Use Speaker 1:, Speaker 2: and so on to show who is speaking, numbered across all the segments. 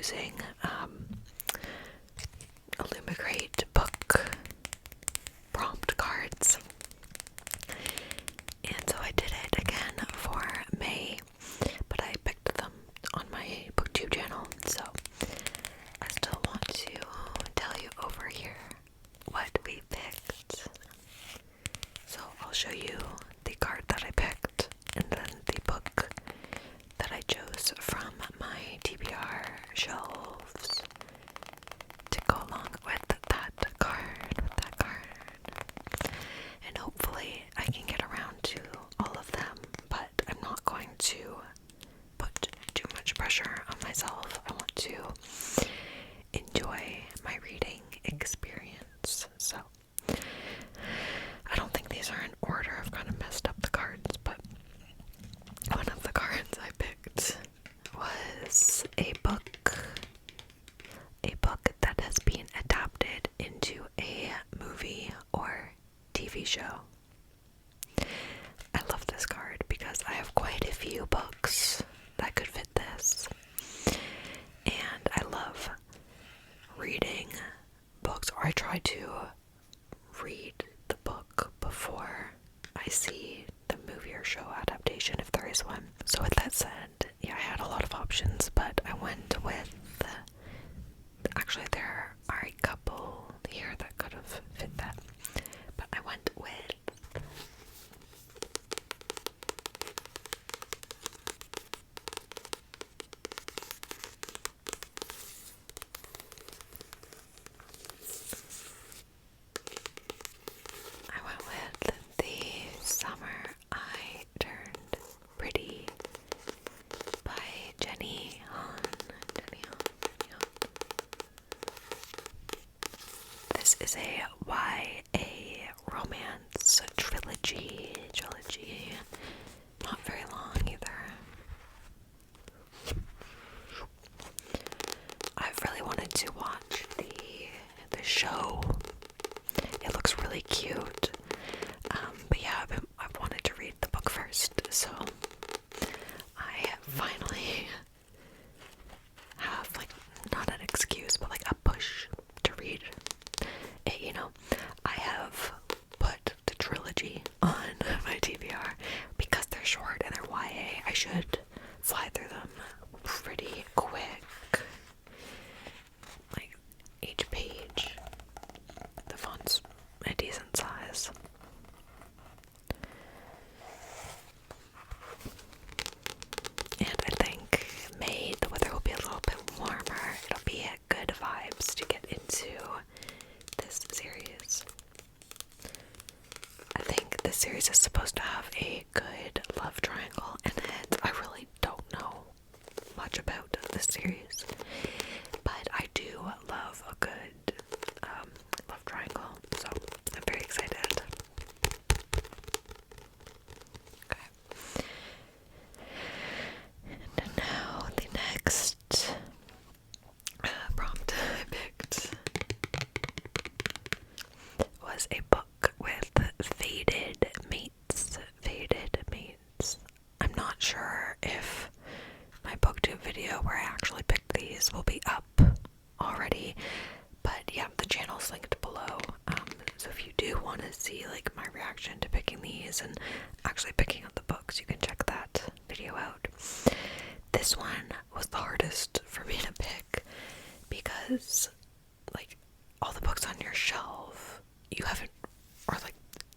Speaker 1: using Illumicrate book prompt cards. And so I did it again for May, but I picked them on my BookTube channel, so I still want to tell you over here what we picked. So I'll show you the card that I picked and then the book that I chose from my TBR shelves to go along with that card, And hopefully I can get around to all of them, but I'm not going to put too much pressure on myself. I want to enjoy my reading experience. So I don't think these are in order. I've kind of messed up the cards, but one of the cards I picked was a book that has been adapted into a movie or TV show. I love this card because I have quite a few books that could fit this, and I love reading books, or I try to read the book before I see the movie or show adaptation, if there is one. So with that said, yeah, I had a lot of options, but I went with actually there are a couple here that could have fit that, but I went with The Summer I Turned Pretty by Jenny Han. This is a YA romance trilogy. Not very long either. I've really wanted to watch the show. It looks really cute. But yeah, I've wanted to read the book first, so I finally have, like, not an excuse, but like a push to read it, you know. I have put the trilogy on my TBR because they're short and they're YA. I should fly through them pretty quick. Like, each page, the font's a decent size. And I think May, the weather will be a little bit warmer. It'll be good vibes to get into this series. I think this series is supposed to have a good love triangle in it. I really don't know much about this series, but I do love a good love triangle, so I'm very excited. Okay. And now the next prompt I picked was a book with faded mates. I'm not sure if my BookTube video where I actually picked these will be up already, but yeah, the channel's linked below. So if you do want to see like my reaction to picking these and actually picking up the books, you can check that video out. This one was the hardest for me to pick because, like, all the books on your shelf you haven't, or like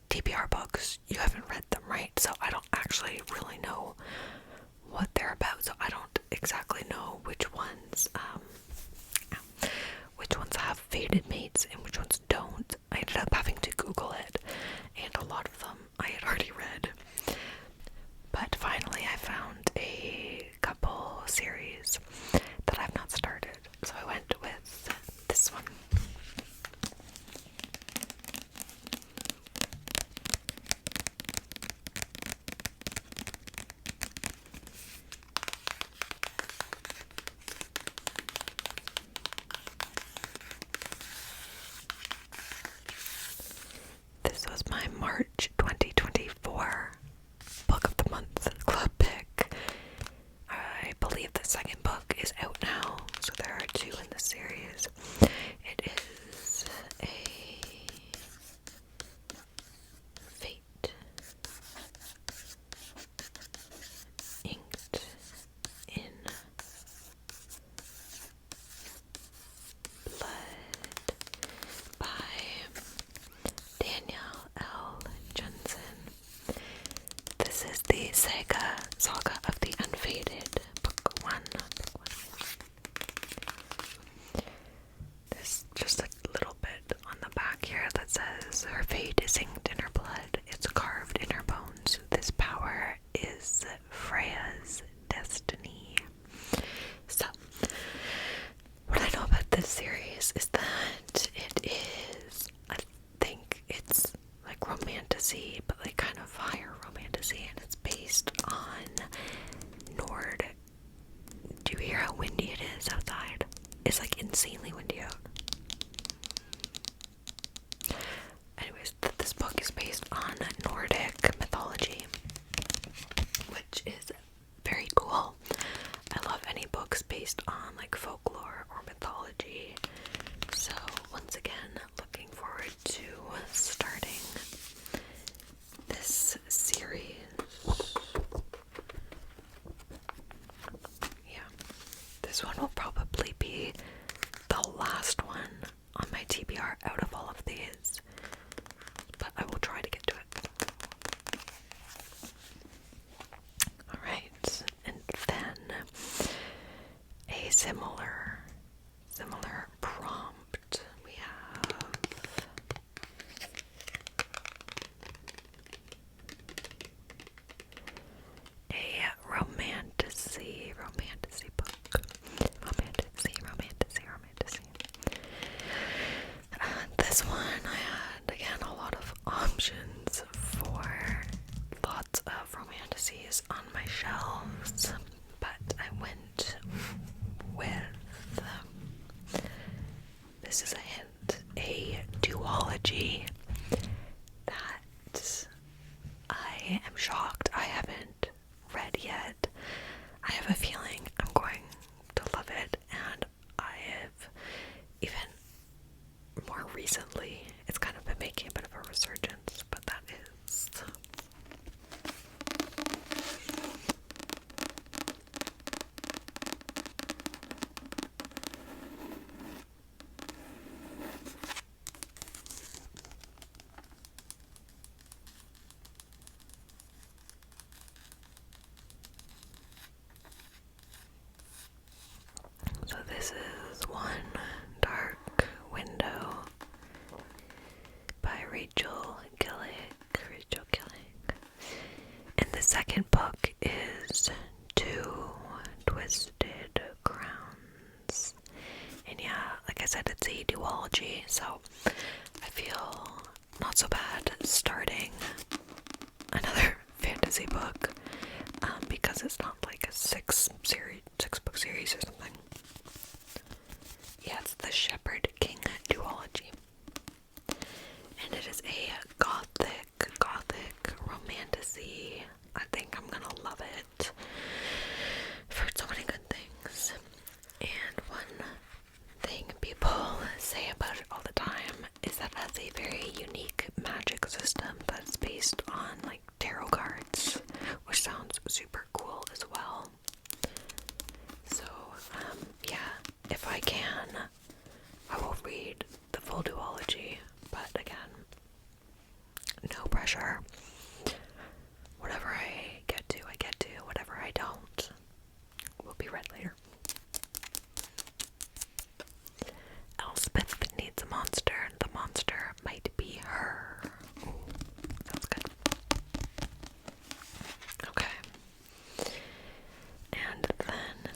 Speaker 1: TBR books, you haven't read them, right? So I don't actually really know what they're about, so I don't exactly know which ones have faded mates and which ones don't. I ended up having to Google it, and a lot of them I had already read. But finally I found a couple series that I've not started, so I went with this one. This was my March 2024 Book of the Month Club pick. I believe the second book is out now, so there are Saga of the Unfaded, book 1. There's just a little bit on the back here that says, her fate is inked in her blood, it's carved in her bones. This power is Freya's destiny. So, what I know about this series is that it is, I think it's like romantasy, but like kind of higher romantasy, and it's based on Nord. Do you hear how windy it is outside? It's like insanely windy out. Anyways, this book is based on Nordic mythology, which is very cool. I love any books based on like folklore or mythology. So once again, looking forward to starting this series. Yeah, this one will probably be the last one on my TBR out of all of these, but I will try to get to it. Alright, and then a similar prompt. We have a romantasy book. Romantasy. This one I had, again, a lot of options for lots of romantasies on my shelves, but I went with, this is a hint, a duology that I am shocked I haven't read yet. I have a feeling I'm going to love it, and I have even more recently, it's kind of been making a bit of a resurgence, but that is so this is One Dark Window by Rachel Gillick. And the second book is Two Twisted Crowns. And yeah, like I said, it's a duology, so I feel not so bad starting another fantasy book, because it's not like a six book series or something. Yeah, it's the Shepherd King duology, and it is a gothic romantasy. I think I'm gonna love it. I've heard so many good things, and one thing people say about it all the time is that it has a very unique magic system that's based on like tarot cards, which sounds super cool as well. So yeah, if I can, I will read the full duology, but again, no pressure. Whatever I get to, I get to. Whatever I don't, will be read later. Elspeth needs a monster. The monster might be her. Ooh, sounds good. Okay. And then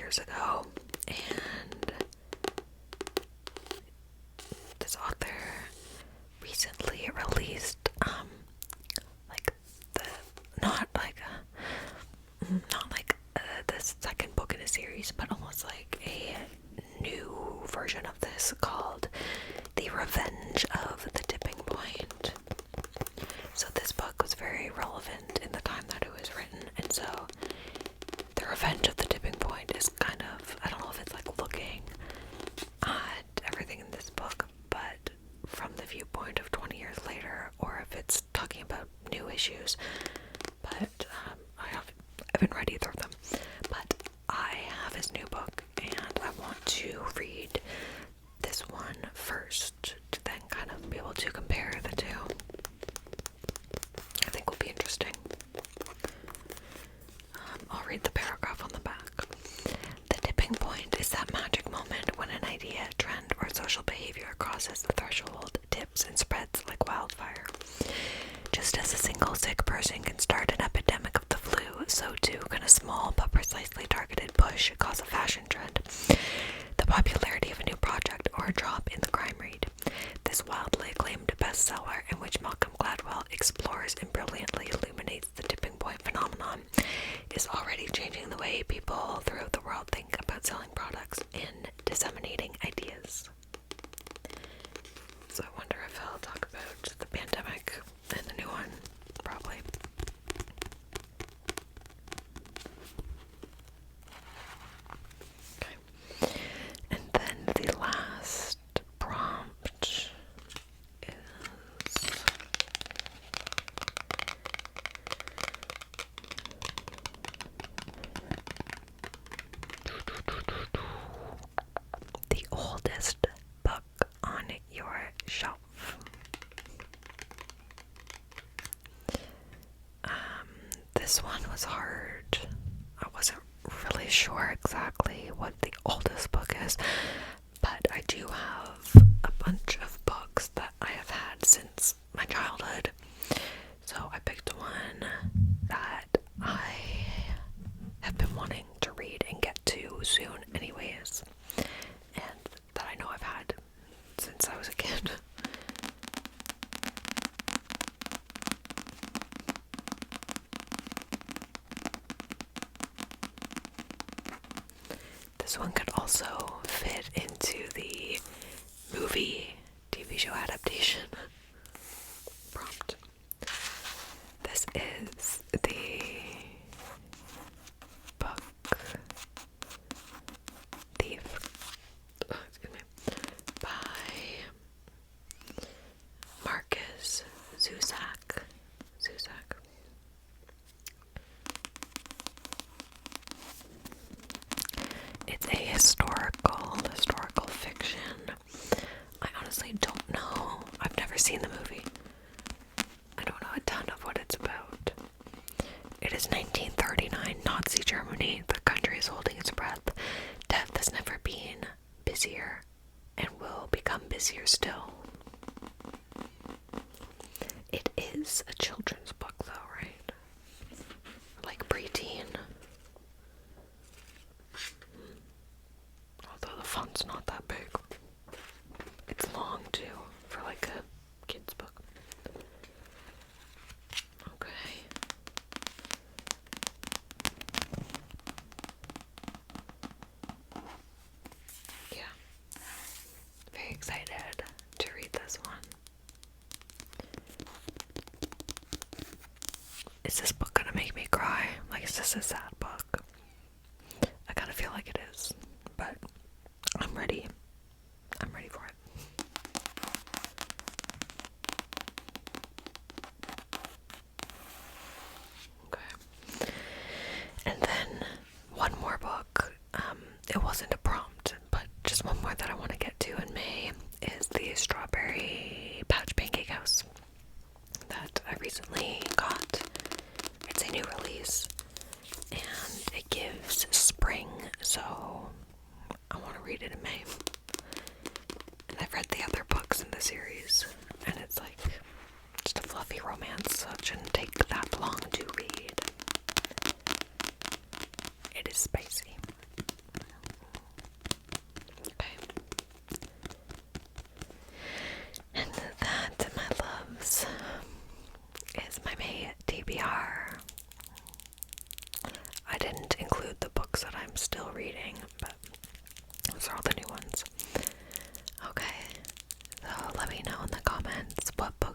Speaker 1: years ago, and this author recently released the second book in a series, but almost like a new version of this called The Revenge of the Tipping Point. So this book was very relevant in the time that it was written, and so The Revenge of the Tipping Point is kind of, I don't know if it's like looking at everything in this book, but from the viewpoint of 20 years later, or if it's talking about new issues. But I haven't read either of them, but I have his new book, and I want to read this one first to then kind of be able to compare the two. I think will be interesting. I'll read the paragraph on the back. The tipping point is that magic moment when an idea, trend, or social behavior crosses the threshold, tips, and spreads like wildfire. Just as a single sick person can start an epidemic of the flu, so too can a small but precisely targeted push cause a fashion trend, the popularity of a new project, or a drop in the crime rate. This wildly acclaimed bestseller, in which Malcolm Gladwell explores and brilliantly illuminates the tipping point phenomenon, is already changing the way people throughout the world think about selling products and disseminating ideas. So I wonder if I'll talk about the pandemic and the new one, probably. Okay. And then the last prompt is the oldest book on your shelf. This one was hard. I wasn't really sure exactly what the oldest book is, but I do have a bunch of books that I have had since my childhood. So I picked one that I have been wanting to read and get to soon anyways, and that I know I've had since I was a kid. This one could also fit into the movie TV show adaptation prompt. This is the book Thief, by Marcus Zusak. It's a historical fiction. I honestly don't know. I've never seen the movie. I don't know a ton of what it's about. It is 1939, Nazi Germany. The country is holding its breath. Death has never been busier and will become busier still. It is a children's book though, right? Like preteen. Although the font's not that big. It's long too, for like a kid's book. Okay. Yeah. Very excited to read this one. Is this book gonna make me cry? Like, is this a sad book? I kind of feel like it is, but I'm ready. I'm ready for it. Okay. And then one more book. It wasn't a prompt, but just one more that I want to get to in May is the Strawberry Pouch Pancake House that I recently got. It's a new release, and it gives spring, so I want to read it in May. And I've read the other books in the series, and it's like just a fluffy romance, so it shouldn't take that long to read. It is spicy.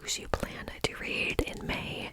Speaker 1: books you plan to read in May